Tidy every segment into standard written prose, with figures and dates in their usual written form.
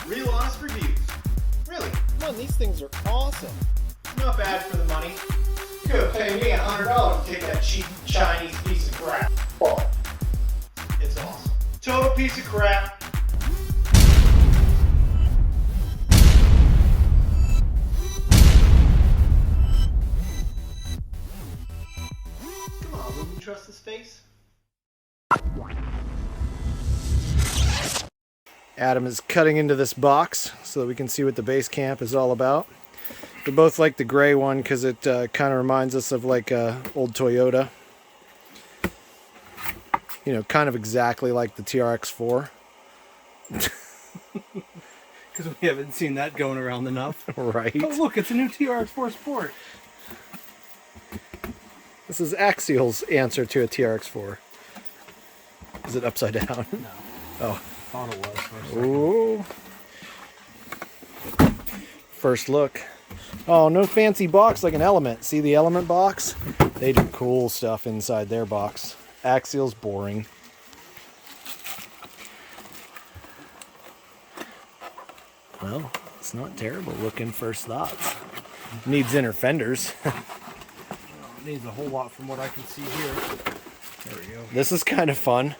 Real honest reviews. Really, Man, these things are awesome. not bad for the money. You could pay me $100 to take that cheap Chinese piece of crap. Well, it's awesome. Total piece of crap. Come on, wouldn't you trust this face? Adam is cutting into this box so that we can see what the base camp is all about. We both like the gray one because it kind of reminds us of like a old Toyota. You know, kind of exactly like the TRX-4. Because we haven't seen that going around enough. Right. Oh, look, it's a new TRX-4 Sport. This is Axial's answer to a TRX-4. Is it upside down? No. Oh. Thought it was for a second. Ooh. First look. Oh, no fancy box like an Element. See the Element box? They do cool stuff inside their box. Axial's boring. Well, it's not terrible looking first thoughts. Needs inner fenders. It needs a whole lot from what I can see here. There we go. This is kind of fun.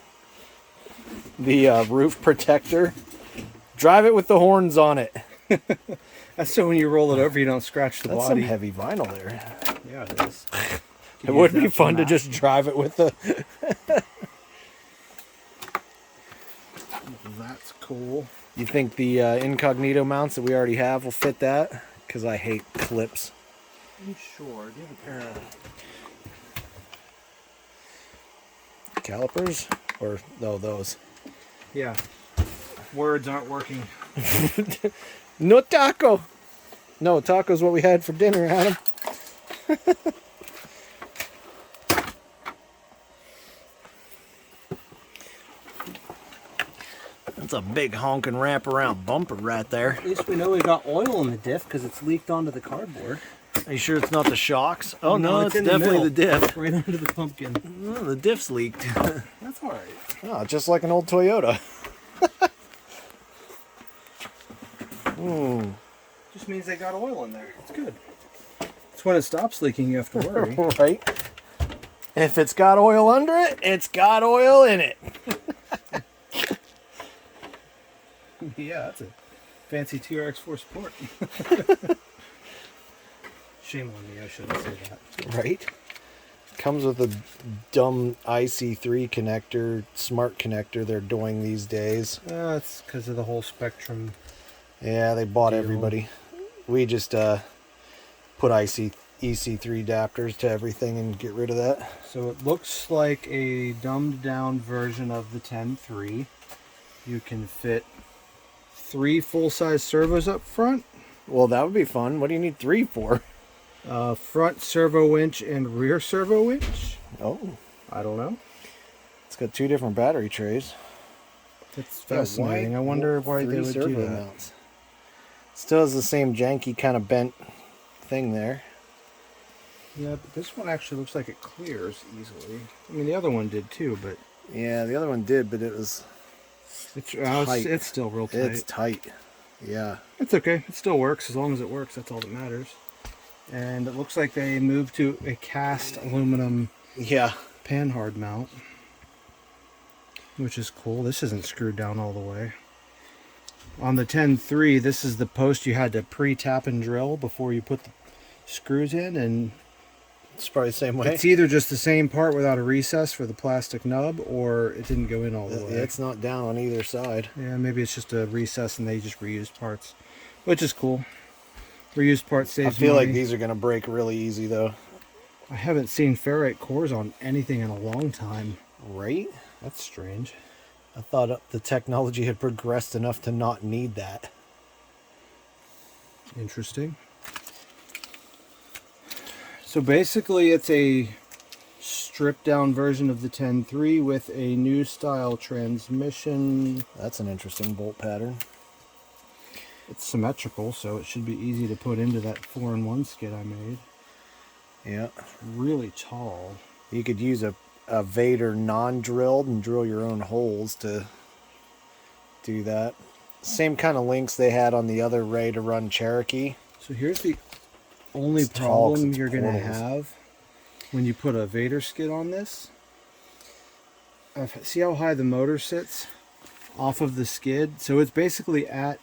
The roof protector. Drive it with the horns on it. That's so when you roll it over, you don't scratch the That's body. some heavy vinyl there. Yeah, it is. It would be fun to just drive it with the... That's cool. You think the incognito mounts that we already have will fit that? Because I hate clips. I'm sure. Do you have a pair of... Calipers? Or, no, those. Yeah. Words aren't working. No taco! No, taco's what we had for dinner, Adam. That's a big honking wraparound bumper right there. At least we know we got oil in the diff because it's leaked onto the cardboard. Are you sure it's not the shocks? Oh no, it's in the definitely the middle, diff. right under the pumpkin. Oh, the diff's leaked. That's all right. Oh, just like an old Toyota. Just means they got oil in there. It's good. It's when it stops leaking you have to worry. Right? If it's got oil under it, it's got oil in it. Yeah, that's a fancy TRX-4 Sport. Shame on me, I shouldn't say that. Right? Comes with a dumb IC3 connector, smart connector they're doing these days. It's because of the whole Spectrum. Yeah, they bought Deal. everybody. We just put EC3 adapters to everything and get rid of that. So it looks like a dumbed down version of the 10.3. You can fit 3 full-size servos up front. Well, that would be fun. What do you need 3 for? Front servo winch and rear servo winch. Oh, I don't know. it's got 2 different battery trays. That's fascinating. I wonder why they 3 would do servo that. mounts. Still has the same janky kind of bent thing there. Yeah, but this one actually looks like it clears easily. I mean, the other one did too, but Yeah, the other one did, but it was... tight. it's still real tight. It's tight. Yeah. It's okay. It still works. As long as it works, that's all that matters. And it looks like they moved to a cast aluminum Yeah. panhard mount, which is cool. This isn't screwed down all the way. On the 10.3, this is the post you had to pre-tap and drill before you put the screws in, and It's probably the same way. it's either just the same part without a recess for the plastic nub, or it didn't go in all the way. It's not down on either side. Yeah, maybe it's just a recess and they just reused parts, which is cool. Reused parts saves I feel money. like these are going to break really easy, though. I haven't seen ferrite cores on anything in a long time. Right? That's strange. I thought the technology had progressed enough to not need that. Interesting. So basically it's a stripped down version of the 10.3 with a new style transmission. That's an interesting bolt pattern. It's symmetrical, so it should be easy to put into that 4-in-1 skid I made. Yeah. It's really tall. You could use a Vader non-drilled and drill your own holes to do that. Same kind of links they had on the other Ray to run Cherokee. So here's the only It's tall 'cause problem it's you're going to portals. have when you put a Vader skid on this. See how high the motor sits off of the skid? So it's basically at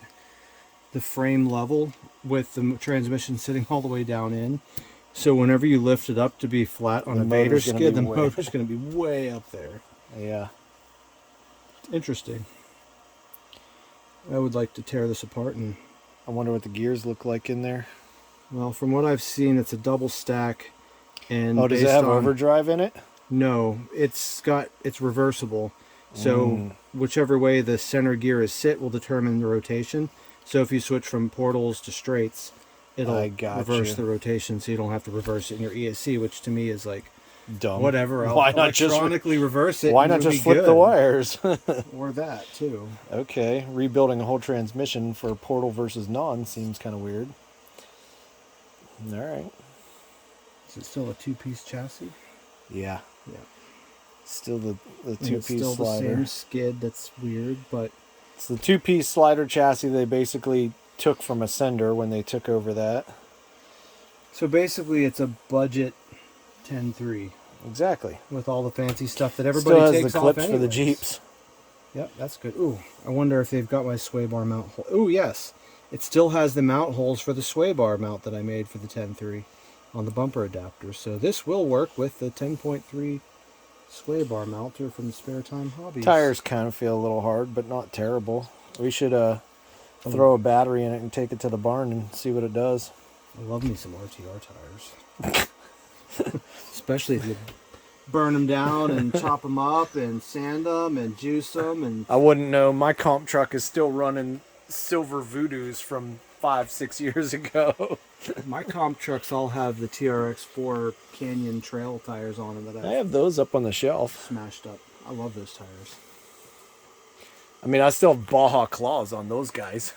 the frame level with the transmission sitting all the way down in. So whenever you lift it up to be flat on The a Vader motor's gonna skid, be the way- motor's going to be way up there. Yeah. Interesting. I would like to tear this apart and, I wonder what the gears look like in there. well, from what I've seen, it's a double stack. And Oh, does it based have on- overdrive in it? No, it's reversible. So whichever way the center gear is sit will determine the rotation. So if you switch from portals to straights, it'll I got reverse you. the rotation, so you don't have to reverse it in your ESC, which to me is like Dumb. whatever. I'll Why not just electronically reverse it? Why and not it'll just be flip the good. wires? Or that too. Okay, rebuilding a whole transmission for portal versus non seems kind of weird. All right. Is it still a two-piece chassis? Yeah. Yeah. Still the And it's two-piece still the slider. same skid. That's weird, but It's the two-piece slider chassis they basically took from Ascender when they took over that. so basically it's a budget 10.3 Exactly. with all the fancy stuff that everybody Still has takes the off clips for the anyways. Jeeps. Yep, that's good. Ooh, I wonder if they've got my sway bar mount hole. Ooh, yes. It still has the mount holes for the sway bar mount that I made for the 10.3 on the bumper adapter. So this will work with the 10.3 sway bar mounter from Spare Time Hobbies. Tires kind of feel a little hard, but not terrible. We should throw a battery in it and take it to the barn and see what it does. I love me some RTR tires. Especially if you burn them down and chop them up and sand them and juice them. And I wouldn't know. My comp truck is still running silver Voodoos from 5-6 years ago. my comp trucks all have the TRX4 Canyon Trail tires on them that I have those up on the shelf. smashed up. I love those tires. I mean, I still have Baja claws on those guys.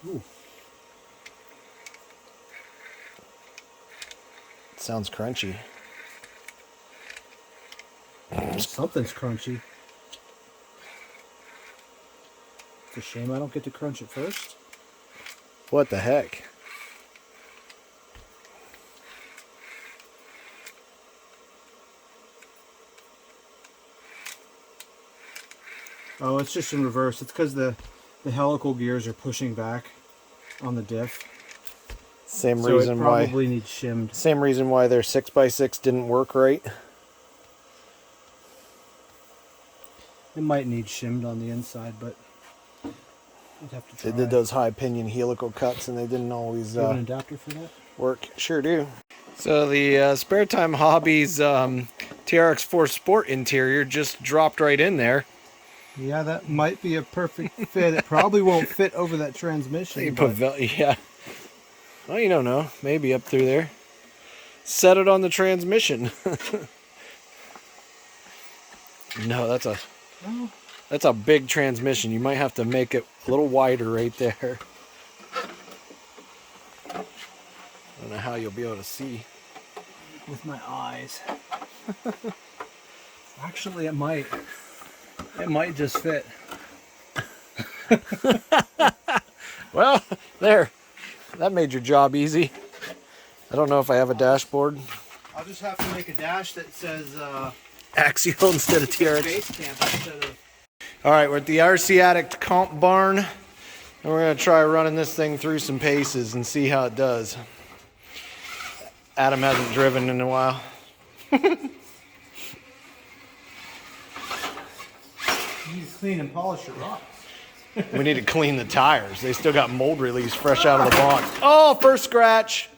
Ooh. Sounds crunchy. Something's crunchy. It's a shame I don't get to crunch it first. What the heck? Oh, it's just in reverse. It's because the helical gears are pushing back on the diff. Same So reason it why. probably needs shimmed. Same reason why their 6x6 didn't work right. It might need shimmed on the inside, but I'd have to They try. did those high pinion helical cuts, and they didn't always Do you have an adapter for that? work. Sure do. So the Spare Time Hobbies TRX4 Sport interior just dropped right in there. Yeah, that might be a perfect fit. It probably won't fit over that transmission. You but put yeah. Well, you don't know. Maybe up through there. Set it on the transmission. No, well, that's a big transmission. You might have to make it a little wider right there. I don't know how you'll be able to see. with my eyes. Actually, it might. It might just fit. Well, there. That made your job easy. I don't know if I have a dashboard. I'll just have to make a dash that says Axial instead of TRX. base camp instead of. All right, we're at the RC Addict comp barn, and we're going to try running this thing through some paces and see how it does. Adam hasn't driven in a while. You need to clean and polish your rocks. We need to clean the tires. They still got mold release fresh out of the box. Oh, first scratch.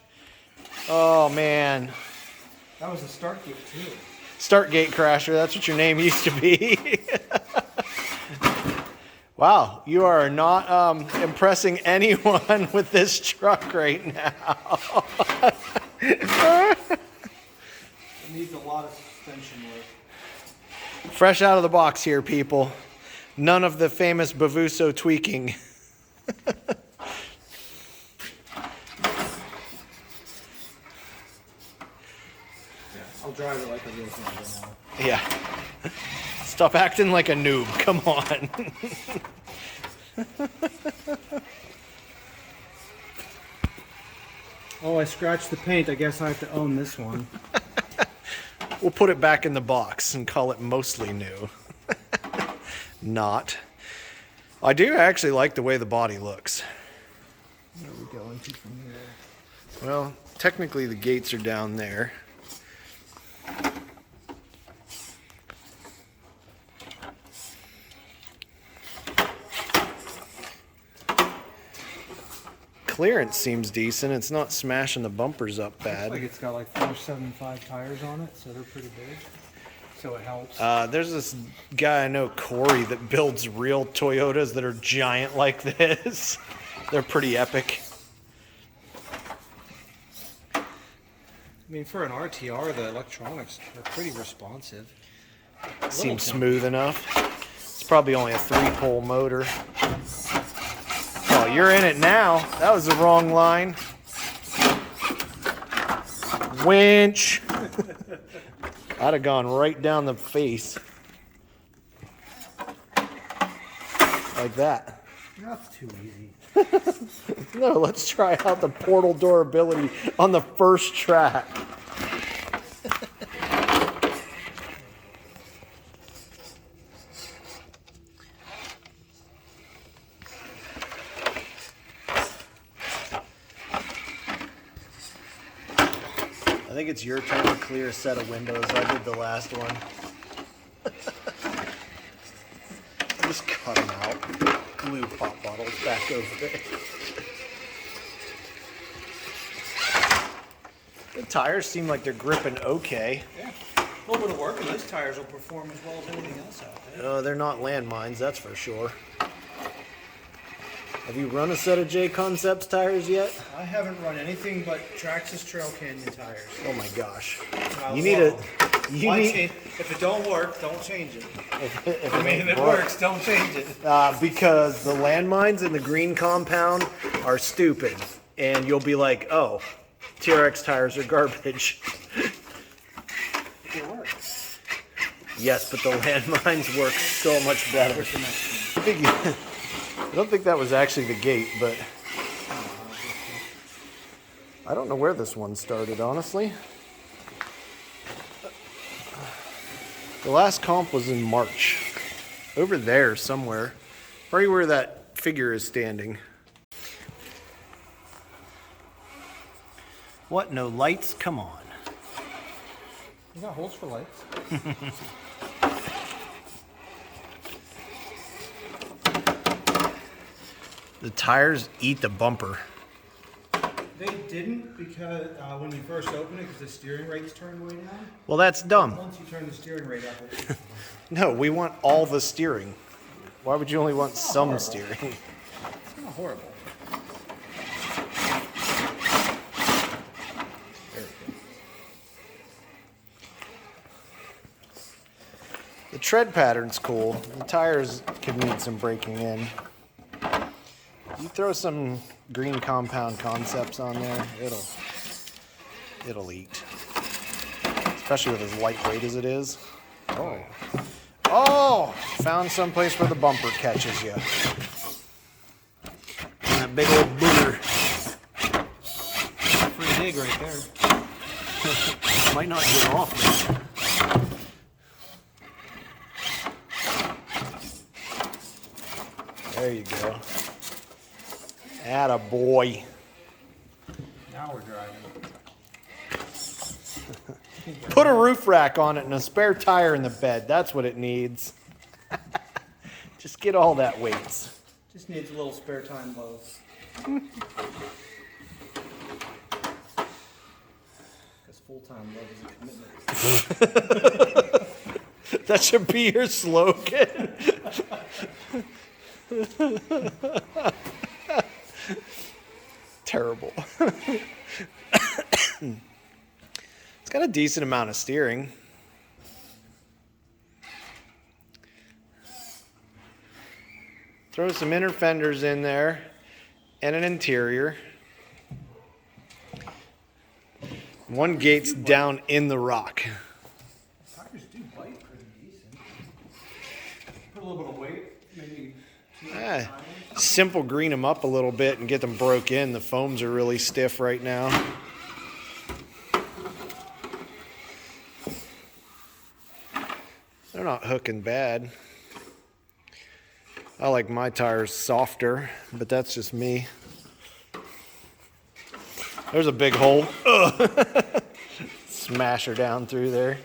Oh, man. That was a start gate too. Start gate crasher, that's what your name used to be. Wow, you are not impressing anyone with this truck right now. It needs a lot of suspension work. Fresh out of the box here, people. None of the famous Bavuso tweaking. I'll drive it like a real thing right now. Yeah. It's Stop acting like a noob. Come on. Oh, I scratched the paint. I guess I have to own this one. We'll put it back in the box and call it mostly new. Not. I do actually like the way the body looks. Where are we going to from here? Well, technically the gates are down there. Clearance seems decent. It's not smashing the bumpers up bad. Looks like it's got like 475 tires on it, so they're pretty big. So it helps. There's this guy I know, Corey, that builds real Toyotas that are giant like this. They're pretty epic. I mean, for an RTR, the electronics are pretty responsive. Seems smooth enough. It's probably only a 3-pole motor. Oh, you're in it now. That was the wrong line. Winch. I'd have gone right down the face. Like that. That's too easy. No, let's try out the portal door ability on the first track. I think it's your turn to clear a set of windows. I did the last one. Just cut them out. Glue pop bottles back over there. The tires seem like they're gripping okay. Yeah. A little bit of work and those tires will perform as well as anything else out there. Oh, they're not landmines, that's for sure. Have you run a set of J Concepts tires yet? I haven't run anything but Traxxas Trail Canyon tires. Oh my gosh. Well, You need a. You need. If it don't work, don't change it. If I mean, if it works, don't change it. Because the landmines in the green compound are stupid, and you'll be like, "Oh, TRX tires are garbage." It works. Yes, but the landmines work so much better. I don't think that was actually the gate, but I don't know where this one started, honestly. The last comp was in March. Over there somewhere. Probably where that figure is standing. What, no lights? Come on. You got holes for lights. The tires eat the bumper. They didn't because when you first open it, because the steering rate's turned way down. Well, that's dumb. Once you turn the steering rate up, it No, we want all the steering. Why would you only want some horrible. steering? it's not horrible. There we go. The tread pattern's cool. The tires could need some breaking in. You throw some green compound concepts on there, it'll eat. Especially with as lightweight as it is. Oh! Found some place where the bumper catches you. And that big old booger. Free dig right there. Might not get off there. There you go. Atta boy. Now we're driving. Put a roof rack on it and a spare tire in the bed. That's what it needs. Just get all that weights. Just needs a little spare time love. Because full-time love is a commitment. That should be your slogan. Terrible. It's got a decent amount of steering. Throw some inner fenders in there and an interior. One gate's down in the rock. Tires do bite pretty decent. Put a little bit of weight, maybe 2 Ah, times. simple green them up a little bit and get them broke in. The foams are really stiff right now. They're not hooking bad. I like my tires softer, but that's just me. There's a big hole. Ugh. Smash her down through there.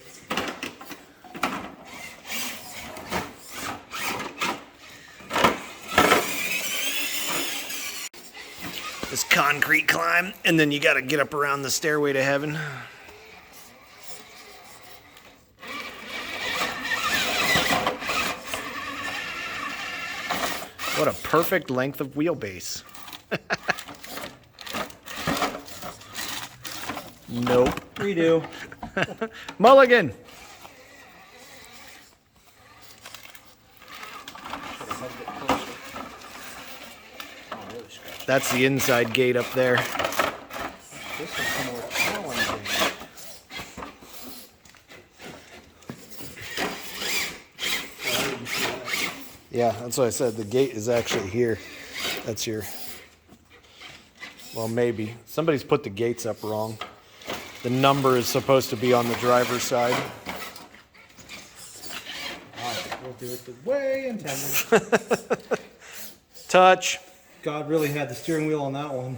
This concrete climb, and then you got to get up around the stairway to heaven. What a perfect length of wheelbase. Nope. Redo. Mulligan. That's the inside gate up there. This is more challenging. Yeah, that's what I said. The gate is actually here. That's your... Well, maybe. Somebody's put the gates up wrong. The number is supposed to be on the driver's side. Alright, we'll do it the way intended. Touch. God really had the steering wheel on that one.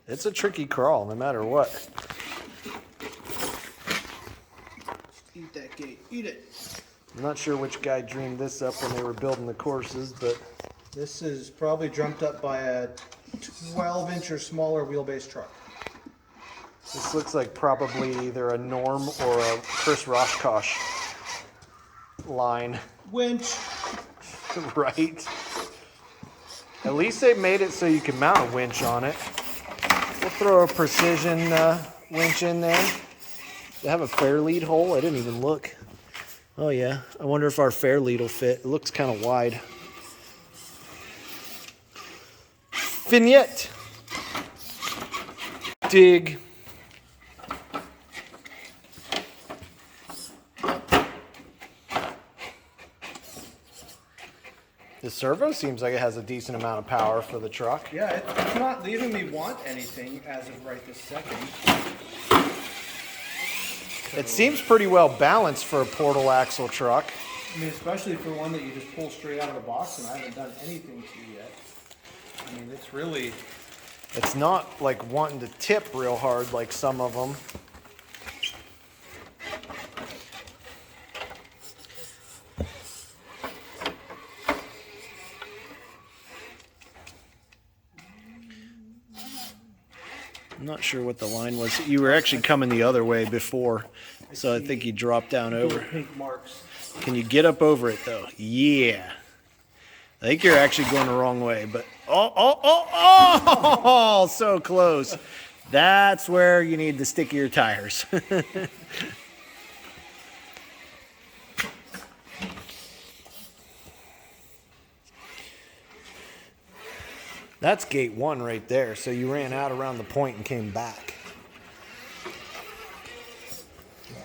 It's a tricky crawl, no matter what. Eat that gate. Eat it. I'm not sure which guy dreamed this up when they were building the courses, but This is probably dreamt up by a 12-inch or smaller wheelbase truck. this looks like probably either a Norm or a Chris Roshkosh line. Winch. Right? At least they made it so you can mount a winch on it. We'll throw a precision winch in there. They have a fair lead hole. I didn't even look. Oh yeah. I wonder if our fair lead will fit. It looks kind of wide. Vignette. Dig. The servo seems like it has a decent amount of power for the truck. Yeah, it's not leaving me want anything as of right this second. It seems pretty well balanced for a portal axle truck. I mean, especially for one that you just pull straight out of the box and I haven't done anything to yet. I mean, it's really... It's not like wanting to tip real hard like some of them. I'm not sure what the line was. You were actually coming the other way before, so I think you dropped down over. pink marks. Can you get up over it though? Yeah. I think you're actually going the wrong way, but oh, so close. That's where you need to stick your tires. That's gate one right there. So you ran out around the point and came back. Well,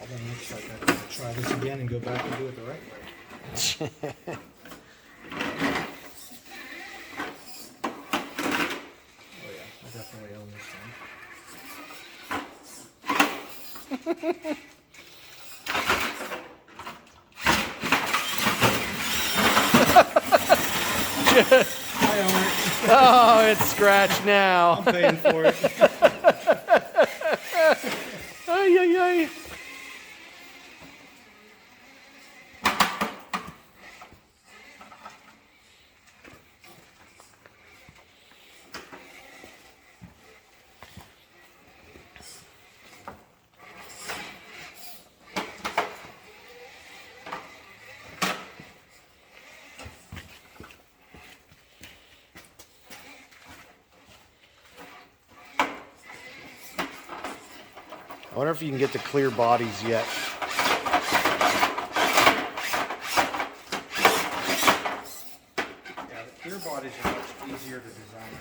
then looks like I have to try this again and go back and do it the right way. Oh yeah, I definitely own this one. I own it. Oh, it's scratched now. I'm paying for it. Ay, ay, ay. I wonder if you can get the clear bodies yet. Yeah, the clear bodies are much easier to design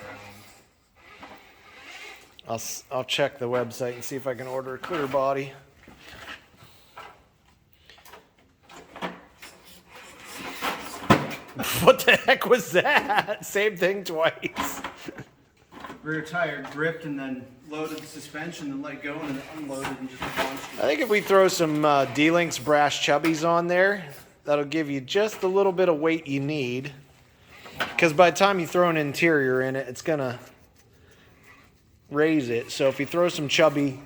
around. I'll check the website and see if I can order a clear body. What the heck was that? Same thing twice. Rear tire gripped and then loaded the suspension and let go and then unloaded and just launched I think if we throw some D-Links brass chubbies on there, that'll give you just a little bit of weight you need. Because by the time you throw an interior in it, it's gonna raise it. So if you throw some chubbies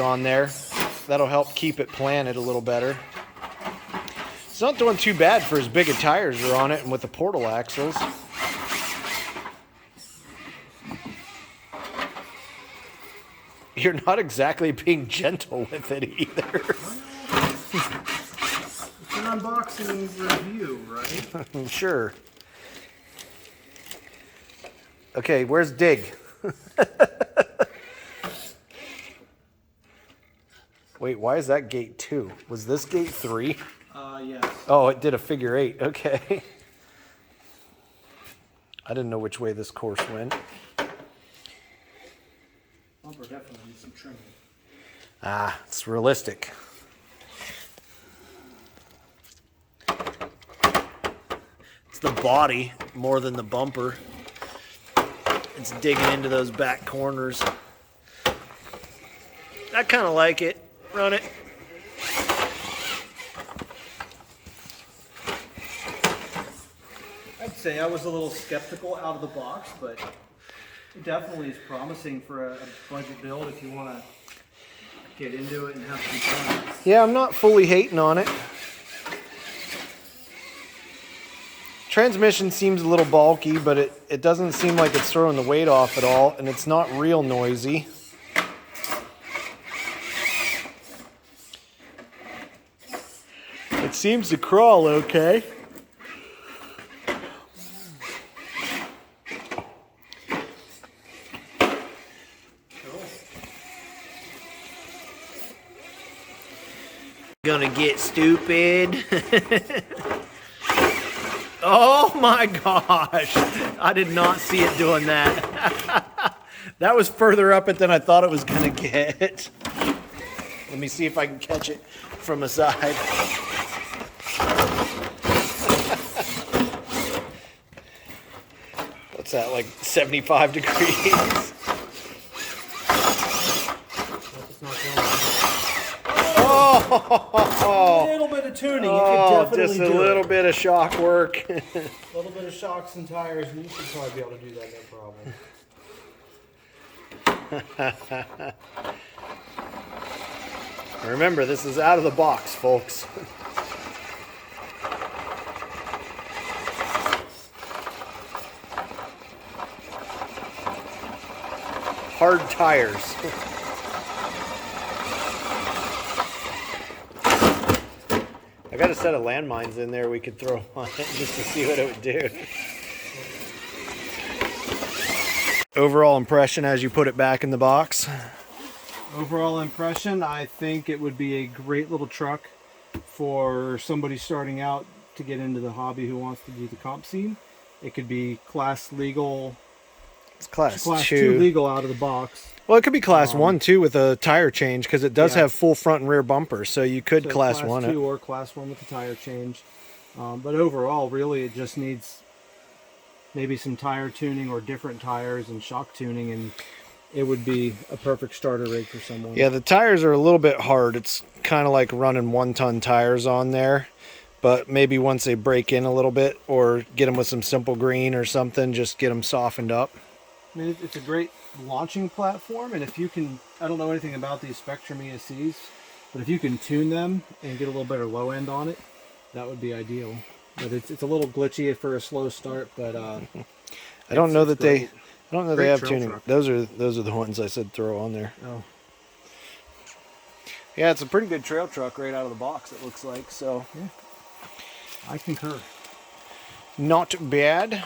on there, that'll help keep it planted a little better. It's not doing too bad for as big a tires are on it and with the portal axles. You're not exactly being gentle with it either. It's an unboxing review, right? Sure. Okay, where's Dig? Wait, why is that gate 2? Was this gate 3? Yes. Oh, it did a figure 8. Okay. I didn't know which way this course went. Bumper definitely needs some trimming. Ah, it's realistic. It's the body more than the bumper. It's digging into those back corners. I kind of like it. Run it. I'd say I was a little skeptical out of the box, but it definitely is promising for a budget build if you want to get into it and have some fun. Yeah, I'm not fully hating on it. Transmission seems a little bulky, but it doesn't seem like it's throwing the weight off at all, and it's not real noisy. It seems to crawl okay. Gonna get stupid. Oh my gosh. I did not see it doing that. That was further up it than I thought it was gonna get. Let me see if I can catch it from a side. What's that, like 75 degrees? A little bit of tuning, you could definitely just a do little it. bit of shock work. A little bit of shocks and tires, and you should probably be able to do that, no problem. Remember, this is out of the box, folks. Hard tires. I got a set of landmines in there we could throw on it just to see what it would do. Overall impression as you put it back in the box? Overall impression, I think it would be a great little truck for somebody starting out to get into the hobby who wants to do the comp scene. It could be class legal. It's class 2 legal out of the box. Well, it could be class 1 too with a tire change because it does have full front and rear bumpers, so you could class 1 it. 2 or class 1 with the tire change. But overall, really, it just needs maybe some tire tuning or different tires and shock tuning, and it would be a perfect starter rig for someone. Yeah, the tires are a little bit hard. It's kind of like running 1-ton tires on there, but maybe once they break in a little bit or get them with some simple green or something, just get them softened up. I mean, it's a great launching platform, and if you can, I don't know anything about these Spectrum ESCs, but if you can tune them and get a little better low end on it, that would be ideal. But it's a little glitchy for a slow start, but I don't know that they have tuning. Truck. Those are the ones I said throw on there. Oh. Yeah, it's a pretty good trail truck right out of the box, it looks like. So Yeah. I concur. not bad.